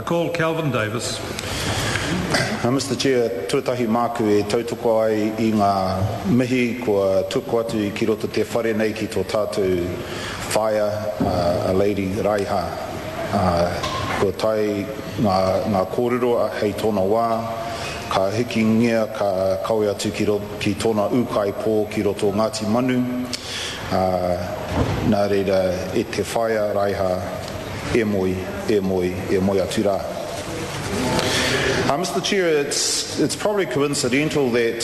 call Calvin Davis. Mr. Chair, tuatahi māku e tautoko ai I ngā mihi kua tuku atu I ki roto te whare nei ki tō tātou whaia, a Lady Raiha. Kua tai ngā kōrero hei tōna wā, ka hiki ngia ka kawe atu ki tōna ukai pō ki roto Ngāti Manu. Nā reira e te whaia Raiha e moi atu rā. Mr. Chair, it's probably coincidental that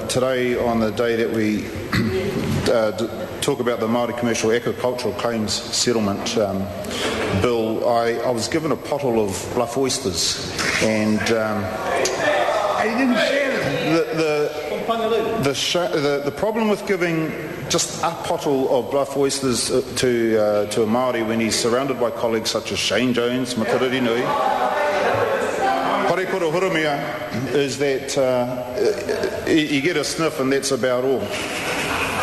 today, on the day that we talk about the Maori Commercial Agricultural Claims Settlement Bill, I was given a pottle of bluff oysters, and the problem with giving just a pottle of bluff oysters to a Maori when he's surrounded by colleagues such as Shane Jones, Matariri Nui, Parekura Hurumia, is that you get a sniff and that's about all.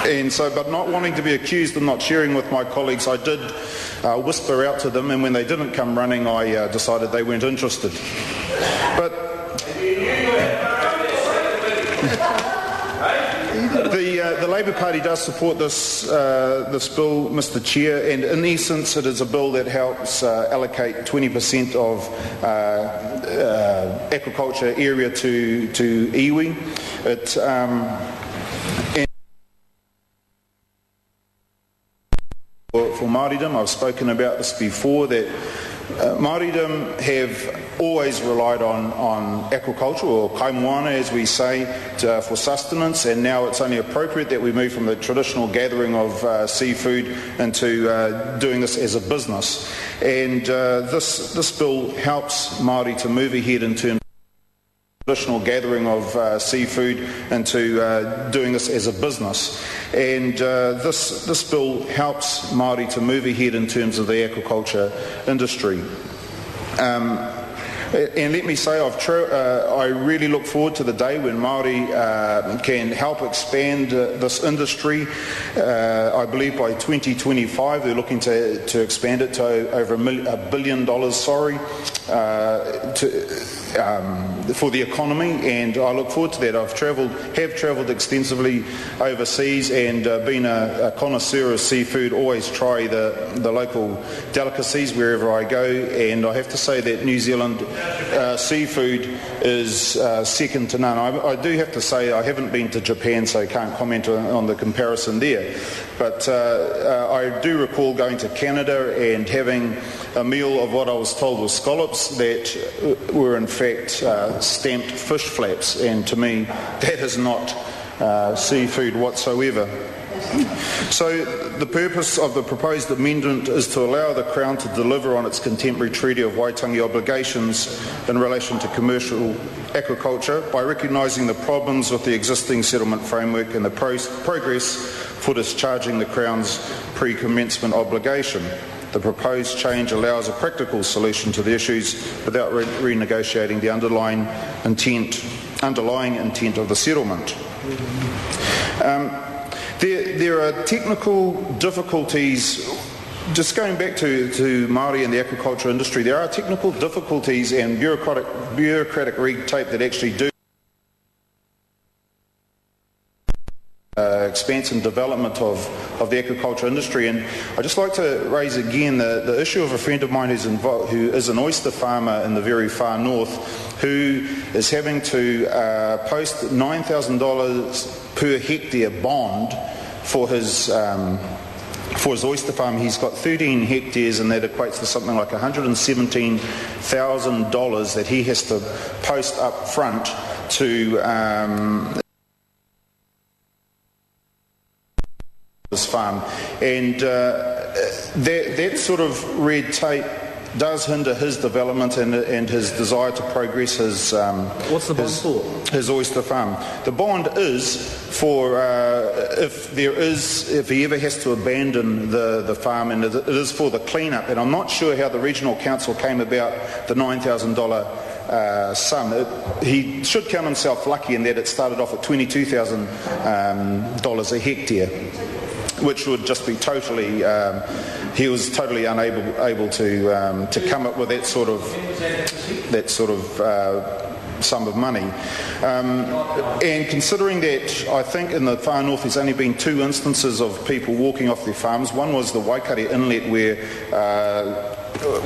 And so, but not wanting to be accused of not sharing with my colleagues, I did whisper out to them, and when they didn't come running, I decided they weren't interested. But the Labour Party does support this bill, Mr. Chair, and in essence it is a bill that helps allocate 20% of aquaculture area to iwi. For Māoridom, I've spoken about this before, that Māoridom have always relied on aquaculture, or kaimoana as we say, for sustenance, and now it's only appropriate that we move from the traditional gathering of seafood into doing this as a business. And this bill helps Māori to move ahead in terms of traditional gathering of seafood into doing this as a business. And this bill helps Māori to move ahead in terms of the aquaculture industry. And let me say, I really look forward to the day when Māori can help expand this industry. I believe by 2025 they're looking to expand it to over $1 billion, for the economy, and I look forward to that. Have travelled extensively overseas, and being a connoisseur of seafood, always try the local delicacies wherever I go, and I have to say that New Zealand seafood is second to none. I do have to say I haven't been to Japan, so I can't comment on the comparison there, but I do recall going to Canada and having a meal of what I was told was scallops that were in fact stamped fish flaps, and to me that is not seafood whatsoever. So the purpose of the proposed amendment is to allow the Crown to deliver on its contemporary Treaty of Waitangi obligations in relation to commercial aquaculture by recognising the problems with the existing settlement framework and the progress for discharging the Crown's pre-commencement obligation. The proposed change allows a practical solution to the issues without renegotiating the underlying intent of the settlement. There are technical difficulties, just going back to Māori and the aquaculture industry, there are technical difficulties and bureaucratic red tape that actually do expanse and development of the aquaculture industry. And I'd just like to raise again the issue of a friend of mine who is an oyster farmer in the very far north, who is having to post $9,000 per hectare bond for his oyster farm. He's got 13 hectares, and that equates to something like $117,000 that he has to post up front to his farm, and that sort of red tape does hinder his development and his desire to progress his What's the bond for? His oyster farm. The bond is for if he ever has to abandon the farm, and it is for the cleanup. And I'm not sure how the regional council came about the $9,000 sum. He should count himself lucky in that it started off at $22,000 a hectare. which would just be totally. He was totally able to come up with that sort of sum of money. And considering that, I think in the far north there's only been 2 instances of people walking off their farms. One was the Waikato Inlet, where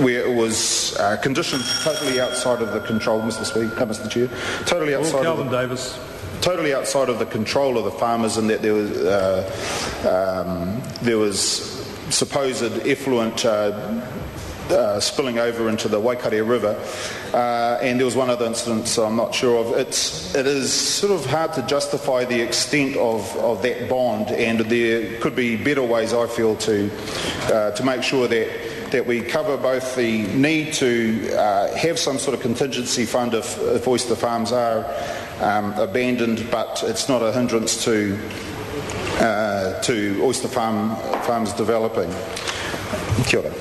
it was conditioned totally outside of the control, Mr. Chair, totally outside. Calvin Davis. Totally outside of the control of the farmers, in that there was supposed effluent spilling over into the Waikato River, and there was one other incident, so I'm not sure of. It is sort of hard to justify the extent of that bond, and there could be better ways, I feel, to make sure that we cover both the need to have some sort of contingency fund if oyster farms are abandoned, but it's not a hindrance to oyster farms developing. Kia ora.